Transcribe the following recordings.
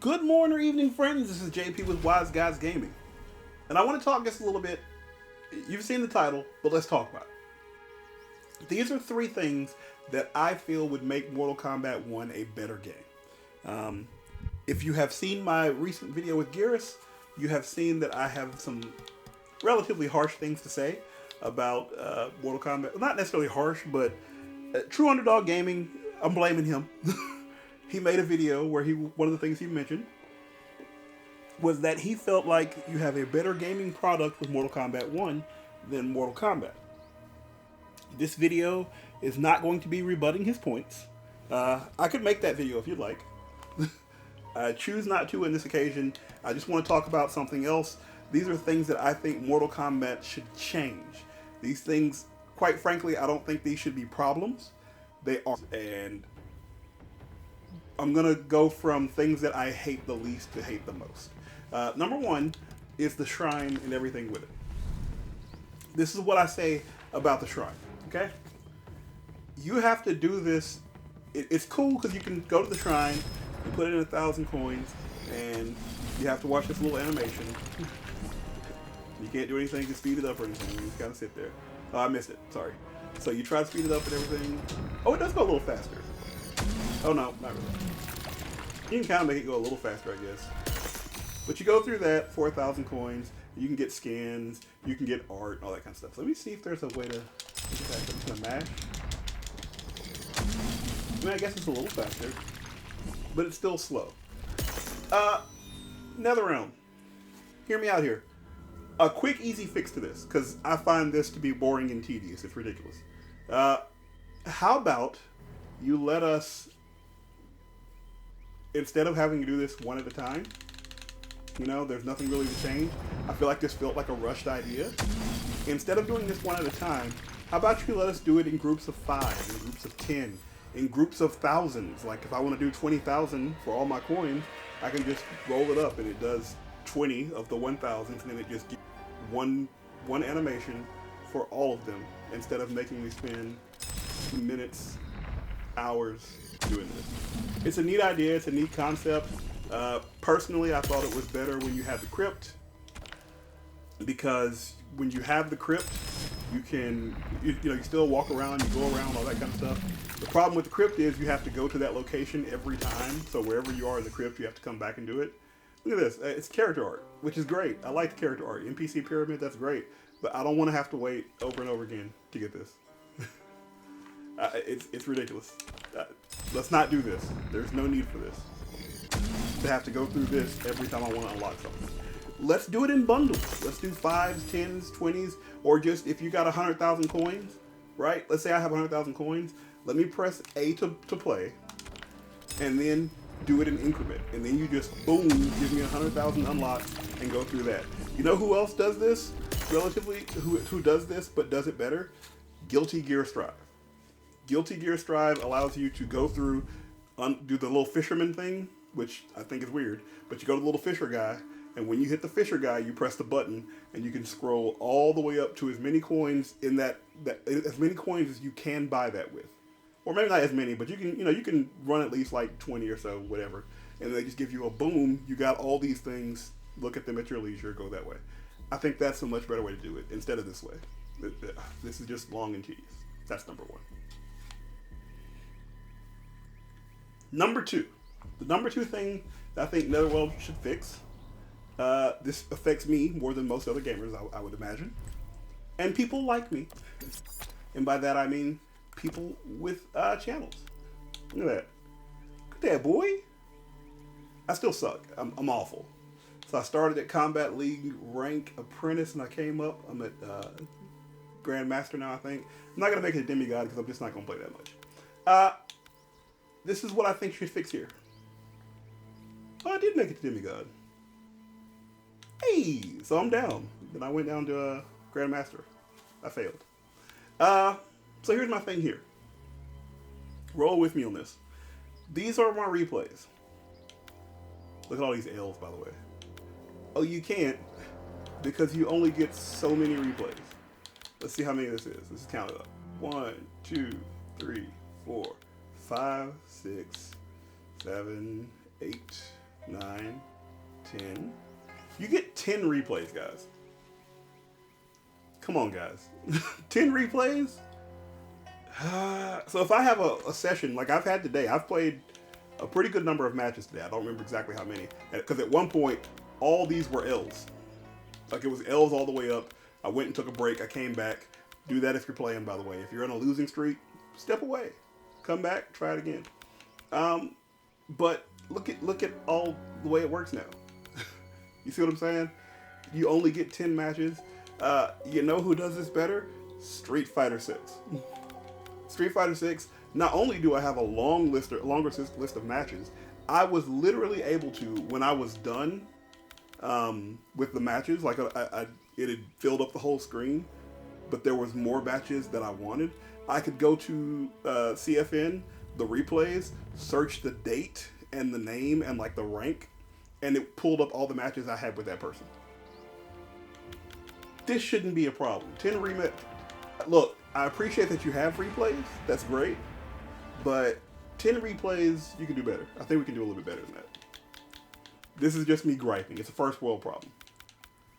Good morning or evening, friends. This is JP with Wise Guys Gaming. And I want to talk just a little bit. You've seen the title, but let's talk about it. These are three things that I feel would make Mortal Kombat 1 a better game. If you have seen my recent video with Geras, you have seen that I have some relatively harsh things to say about Mortal Kombat. Not necessarily harsh, but True Underdog Gaming, I'm blaming him. He made a video where one of the things he mentioned was that he felt like you have a better gaming product with Mortal Kombat 1 than Mortal Kombat. This video is not going to be rebutting his points. I could make that video if you'd like. I choose not to in this occasion. I just want to talk about something else. These are things that I think Mortal Kombat should change. These things, quite frankly, I don't think these should be problems. They are. And I'm going to go from things that I hate the least to hate the most. Number one is the shrine and everything with it. This is what I say about the shrine, okay? You have to do this. It's cool because you can go to the shrine and put in 1,000 coins, and you have to watch this little animation. You can't do anything to speed it up or anything. You just gotta sit there. Oh, I missed it. Sorry. So you try to speed it up and everything. Oh, it does go a little faster. Oh no, not really. You can kind of make it go a little faster, I guess. But you go through that, 4,000 coins. You can get skins. You can get art, all that kind of stuff. So let me see if there's a way to get that. I'm just gonna mash. I mean, I guess it's a little faster, but it's still slow. NetherRealm, hear me out here. A quick, easy fix to this, because I find this to be boring and tedious. It's ridiculous. How about you let us, instead of having to do this one at a time, you know, there's nothing really to change. I feel like this felt like a rushed idea. Instead of doing this one at a time, how about you let us do it in groups of 5, in groups of 10, in groups of thousands. Like if I want to do 20,000 for all my coins, I can just roll it up and it does 20 of the 1,000s, and then it just gives one animation for all of them, instead of making me spend minutes, hours doing this. It's a neat idea. It's a neat concept. Personally, I thought it was better when you had the crypt, because when you have the crypt, you can, you still walk around, you go around, all that kind of stuff. The problem with the crypt is you have to go to that location every time. So wherever you are in the crypt, you have to come back and do it. Look at this. It's character art, which is great. I like the character art. NPC pyramid, that's great. But I don't want to have to wait over and over again to get this. It's ridiculous. Let's not do this. There's no need for this. To have to go through this every time I want to unlock something. Let's do it in bundles. Let's do 5s, 10s, 20s, or just if you got 100,000 coins, right? Let's say I have 100,000 coins. Let me press A to play, and then do it in increment. And then you just, boom, give me 100,000 unlocks and go through that. You know who else does this? Relatively, who does this but does it better? Guilty Gear Strive. Guilty Gear Strive allows you to go through, do the little fisherman thing, which I think is weird, but you go to the little fisher guy, and when you hit the fisher guy, you press the button, and you can scroll all the way up to as many coins in that as many coins as you can buy that with. Or maybe not as many, but you can, you can run at least like 20 or so, whatever. And they just give you a boom, you got all these things, look at them at your leisure, go that way. I think that's a much better way to do it, instead of this way. This is just long and tedious. That's number one. Number two. The number two thing that I think NetherRealm should fix, this affects me more than most other gamers, I would imagine. And people like me. And by that I mean people with channels. Look at that. Look at that, boy. I still suck. I'm awful. So I started at Combat League rank apprentice, and I came up. I'm at Grandmaster now, I think. I'm not going to make it a demigod because I'm just not going to play that much. This is what I think should fix here. Oh, I did make it to demigod. Hey, so I'm down. Then I went down to Grandmaster. I failed. So here's my thing here. Roll with me on this. These are my replays. Look at all these L's, by the way. Oh, you can't, because you only get so many replays. Let's see how many this is. Let's count it up. 1, 2, 3, 4, 5, 6, 7, 8, 9, 9, 10. You get 10 replays, guys. Come on, guys. 10 replays? So if I have a session like I've had today, I've played a pretty good number of matches today. I don't remember exactly how many. Because at one point, all these were L's. Like, it was L's all the way up. I went and took a break. I came back. Do that if you're playing, by the way. If you're on a losing streak, step away. Come back, try it again. But look at all the way it works now. You see what I'm saying? You only get 10 matches. You know who does this better? Street Fighter 6. Street Fighter 6, not only do I have a longer list of matches, I was literally able to, when I was done with the matches, like it had filled up the whole screen, but there was more matches that I wanted. I could go to CFN, the replays, search the date and the name and like the rank, and it pulled up all the matches I had with that person. This shouldn't be a problem. 10 rematch. Look, I appreciate that you have replays. That's great. But 10 replays, you can do better. I think we can do a little bit better than that. This is just me griping. It's a first world problem.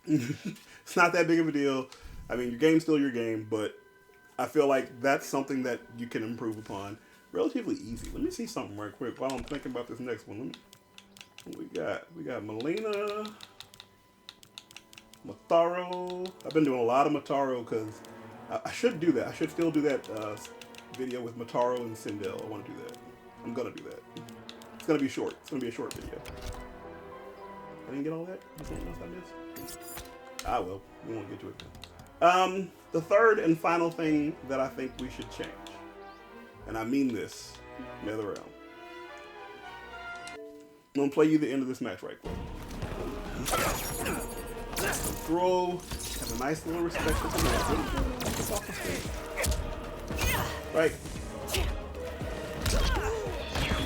It's not that big of a deal. I mean, your game's still your game, but I feel like that's something that you can improve upon relatively easy. Let me see something right quick while I'm thinking about this next one. We got Melina, Mataro. I've been doing a lot of Mataro because I should do that. I should still do that video with Mataro and Sindel. I want to do that. I'm going to do that. It's going to be short. It's going to be a short video. I didn't get all that? There's something else I missed? Ah, well. We won't get to it then. The third and final thing that I think we should change, and I mean this, NetherRealm. I'm going to play you the end of this match right quick. Throw has a nice little respect for the match. Right.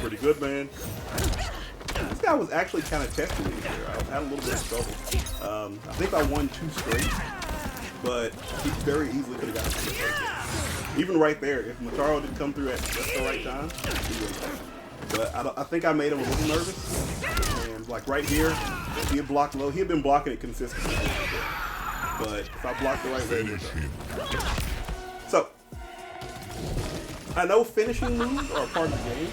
Pretty good, man. This guy was actually kind of testing me here. I had a little bit of trouble. I think I won 2 straight, but he very easily could have gotten to the first game. Even right there, if Mataro didn't come through at just the right time, he would have. But I think I made him a little nervous. And like right here, he had blocked low. He had been blocking it consistently. But if I blocked the right way, we're done. So, I know finishing moves are a part of the game.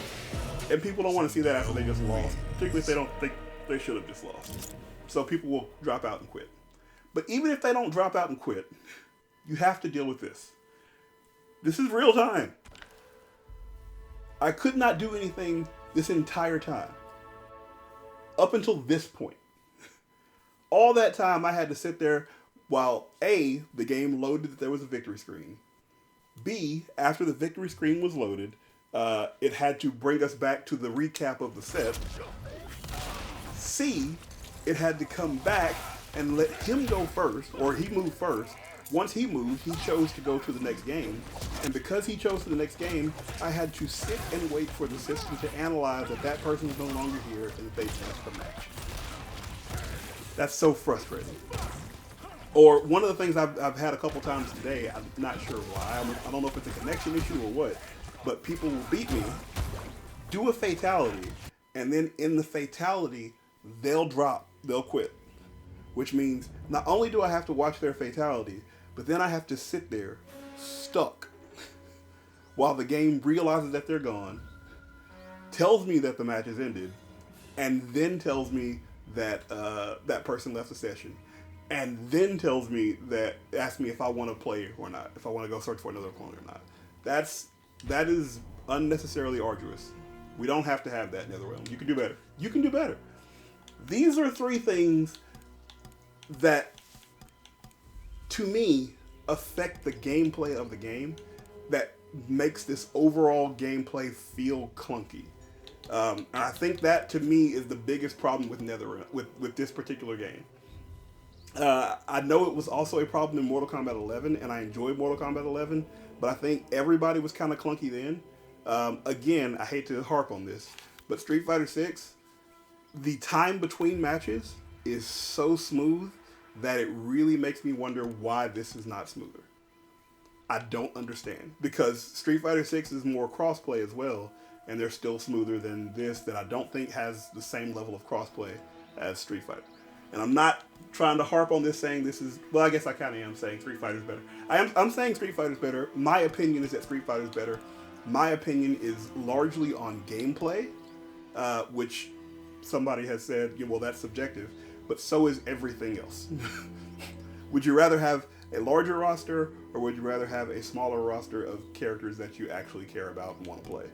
And people don't want to see that after they just lost. Particularly if they don't think they should have just lost. So people will drop out and quit. But even if they don't drop out and quit, you have to deal with this. This is real time. I could not do anything this entire time. Up until this point. All that time I had to sit there while A, the game loaded that there was a victory screen. B, after the victory screen was loaded, it had to bring us back to the recap of the set. C, it had to come back and let him go first, or he moved first. Once he moved, he chose to go to the next game. And because he chose to the next game, I had to sit and wait for the system to analyze that that person is no longer here and that they finished the match. That's so frustrating. Or one of the things I've had a couple times today, I'm not sure why. I don't know if it's a connection issue or what, but people will beat me, do a fatality, and then in the fatality, they'll quit. Which means not only do I have to watch their fatality, but then I have to sit there stuck while the game realizes that they're gone, tells me that the match has ended, and then tells me that that person left the session, and then tells me asks me if I want to play or not, if I want to go search for another opponent or not. That is unnecessarily arduous. We don't have to have that in NetherRealm. You can do better. You can do better. These are 3 things that, to me, affect the gameplay of the game that makes this overall gameplay feel clunky. And I think that, to me, is the biggest problem with NetherRealm, with this particular game. I know it was also a problem in Mortal Kombat 11, and I enjoyed Mortal Kombat 11, but I think everybody was kind of clunky then. Again, I hate to harp on this, but Street Fighter 6, the time between matches is so smooth that it really makes me wonder why this is not smoother. I don't understand, because Street Fighter 6 is more crossplay as well, and they're still smoother than this that I don't think has the same level of crossplay as Street Fighter. And I'm not trying to harp on this saying this is, well, I guess I kind of am saying Street Fighter's better. I'm saying Street Fighter's better. My opinion is that Street Fighter's better. My opinion is largely on gameplay, which somebody has said, well, that's subjective, but so is everything else. Would you rather have a larger roster, or would you rather have a smaller roster of characters that you actually care about and want to play?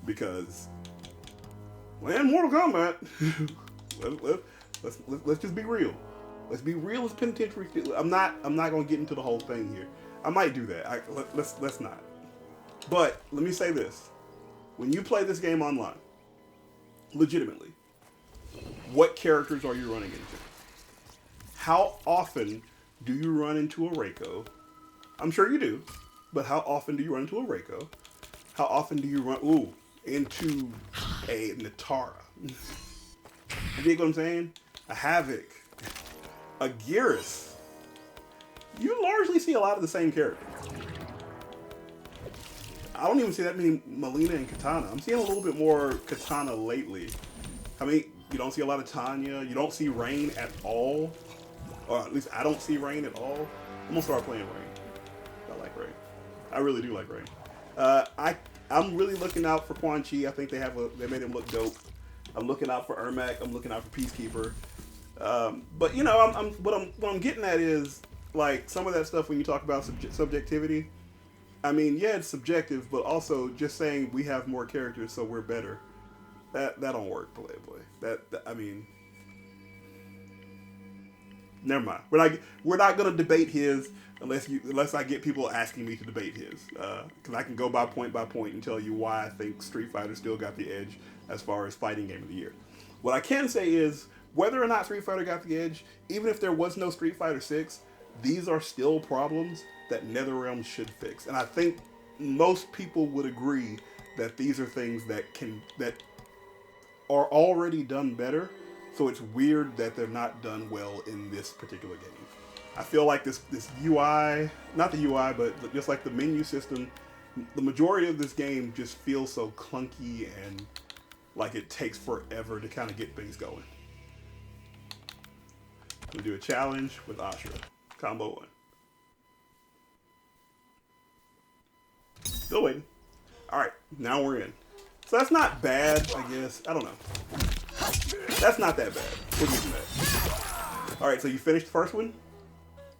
Because, well, in Mortal Kombat, let's just be real. Let's be real as penitentiary. I'm not gonna get into the whole thing here. I might do that. Let's not. But let me say this: when you play this game online, legitimately, what characters are you running into? How often do you run into a Reiko? I'm sure you do, but how often do you run into a Reiko? How often do you run into a Natara? You get what I'm saying? A Havoc, a Geras. You largely see a lot of the same characters. I don't even see that many Melina and Katana. I'm seeing a little bit more Katana lately. I mean, you don't see a lot of Tanya. You don't see Rain at all. Or at least I don't see Rain at all. I'm gonna start playing Rain. I like Rain. I really do like Rain. I'm really looking out for Quan Chi. I think they made him look dope. I'm looking out for Ermac. I'm looking out for Peacekeeper. But you know, what I'm getting at is like some of that stuff when you talk about subjectivity. I mean, yeah, it's subjective, but also just saying we have more characters, so we're better. That don't work, Playboy. I mean, never mind. We're not gonna debate his unless I get people asking me to debate his, because I can go by point and tell you why I think Street Fighter still got the edge as far as fighting game of the year. What I can say is whether or not Street Fighter got the edge, even if there was no Street Fighter 6, these are still problems that NetherRealm should fix. And I think most people would agree that these are things that are already done better. So it's weird that they're not done well in this particular game. I feel like this UI, not the UI, but just like the menu system, the majority of this game just feels so clunky and like it takes forever to kind of get things going. We'll do a challenge with Ashura. Combo 1. Still waiting. Alright, now we're in. So that's not bad, I guess. I don't know. That's not that bad. We'll give you that. Alright, so you finished the first one.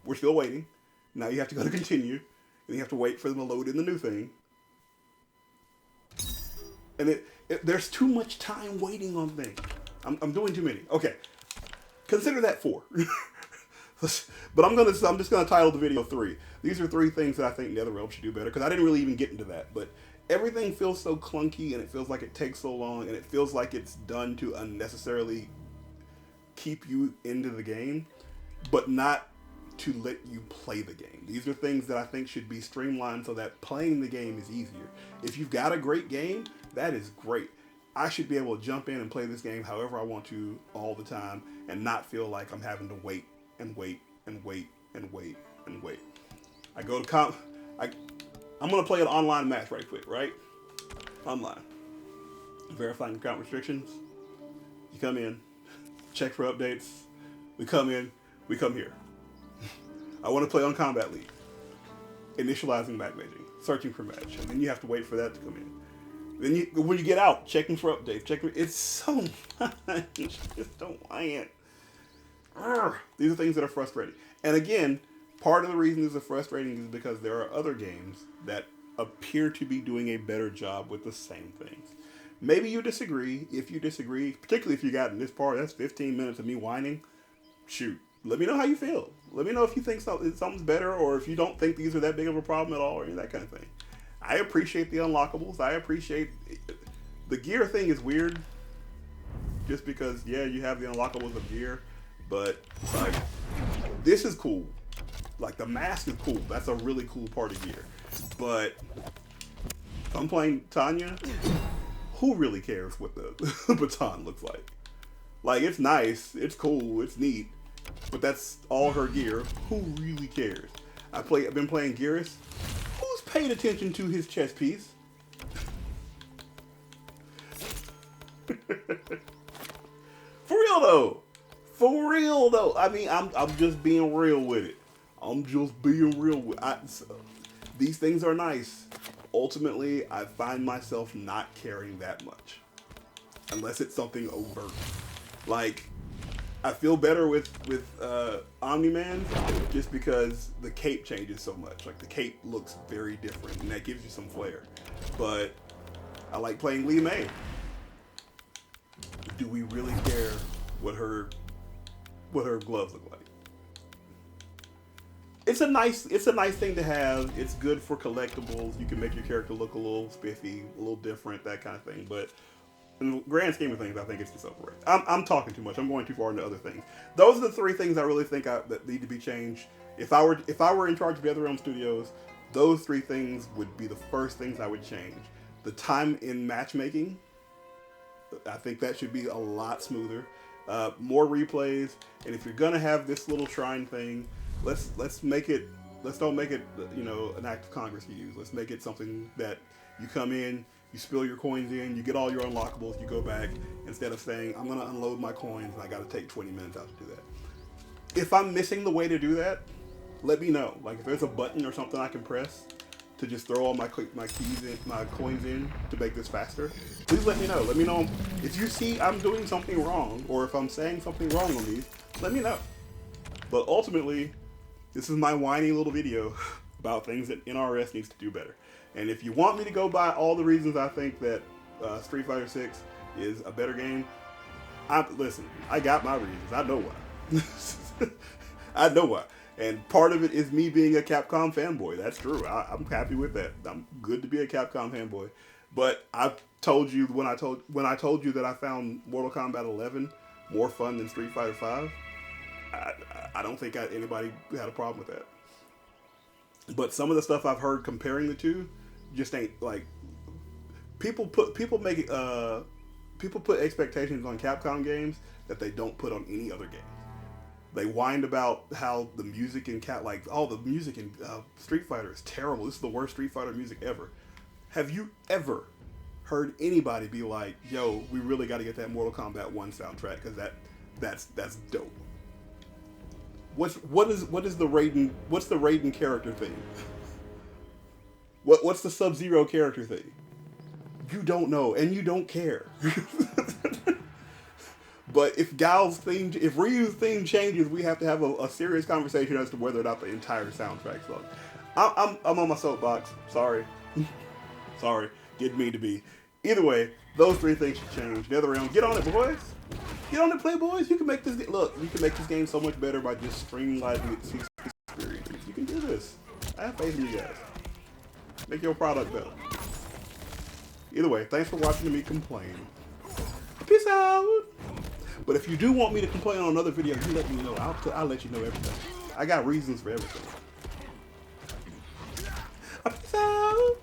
We're still waiting. Now you have to go to continue. And you have to wait for them to load in the new thing. And there's too much time waiting on things. I'm doing too many. Okay. Consider that 4. But I'm just gonna title the video 3. These are 3 things that I think NetherRealm should do better, because I didn't really even get into that. But everything feels so clunky, and it feels like it takes so long, and it feels like it's done to unnecessarily keep you into the game, but not to let you play the game. These are things that I think should be streamlined so that playing the game is easier. If you've got a great game, that is great. I should be able to jump in and play this game however I want to all the time and not feel like I'm having to wait and wait and wait and wait and wait. I go to I'm gonna play an online match right quick, right? Online. Verifying account restrictions. You come in, check for updates. We come in, we come here. I want to play on Combat League. Initializing matchmaking, searching for match, and then you have to wait for that to come in. Then when you get out, checking for updates, it's so much. Just don't want it. These are things that are frustrating. And again, part of the reason these are frustrating is because there are other games that appear to be doing a better job with the same things. Maybe you disagree. If you disagree, particularly if you got in this part, that's 15 minutes of me whining. Shoot. Let me know how you feel. Let me know if you think something's better, or if you don't think these are that big of a problem at all, or any of that kind of thing. I appreciate the unlockables. I appreciate the gear thing is weird. Just because, yeah, you have the unlockables of gear, but like this is cool. Like the mask is cool. That's a really cool part of gear. But if I'm playing Tanya, who really cares what the baton looks like? Like it's nice, it's cool, it's neat. But that's all her gear. Who really cares? I've been playing Geras. Who's paid attention to his chest piece? For real though. For real though. I mean, I'm just being real with it. I'm just being real with these things are nice. Ultimately, I find myself not caring that much. Unless it's something overt. Like, I feel better with Omni-Man just because the cape changes so much. Like, the cape looks very different, and that gives you some flair. But I like playing Lee May. Do we really care what her gloves look like? It's a nice thing to have. It's good for collectibles. You can make your character look a little spiffy, a little different, that kind of thing. But in the grand scheme of things, I think it's just overrated. I'm talking too much. I'm going too far into other things. Those are the three things I really think that need to be changed. If I were in charge of NetherRealm Studios, those three things would be the first things I would change. The time in matchmaking, I think that should be a lot smoother. More replays, and if you're gonna have this little shrine thing, let's make it. Let's don't make it an act of Congress you use. Let's make it something that you come in, you spill your coins in, you get all your unlockables, you go back, instead of saying, I'm going to unload my coins and I got to take 20 minutes out to do that. If I'm missing the way to do that, let me know. Like, if there's a button or something I can press to just throw all my keys in, my coins in to make this faster, please let me know. Let me know if you see I'm doing something wrong, or if I'm saying something wrong on these, let me know. But ultimately, this is my whiny little video about things that NRS needs to do better. And if you want me to go by all the reasons I think that Street Fighter 6 is a better game, listen, I got my reasons. I know why. I know why. And part of it is me being a Capcom fanboy. That's true. I'm happy with that. I'm good to be a Capcom fanboy. But I told you when I told you that I found Mortal Kombat 11 more fun than Street Fighter 5, I don't think anybody had a problem with that. But some of the stuff I've heard comparing the two just ain't like people put expectations on Capcom games that they don't put on any other game. They whined about how the music in the music in Street Fighter is terrible. This is the worst Street Fighter music ever. Have you ever heard anybody be like, "Yo, we really got to get that Mortal Kombat 1 soundtrack because that's dope"? What's the Raiden character thing? What's the Sub-Zero character thing? You don't know, and you don't care. But if Ryu's theme changes, we have to have a serious conversation as to whether or not the entire soundtrack sucks. I'm on my soapbox. Sorry. Sorry. Get me to be. Either way, those three things should change. NetherRealm, get on it, boys. Get on it, playboys. You can make this game so much better by just streamlining its experience. You can do this. I have faith in you guys. Make your product better. Either way, thanks for watching me complain. Peace out. But if you do want me to complain on another video, you let me know. I'll let you know everything. I got reasons for everything. Peace out.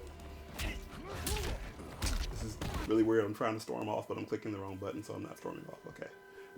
This is really weird. I'm trying to storm off, but I'm clicking the wrong button, so I'm not storming off. Okay.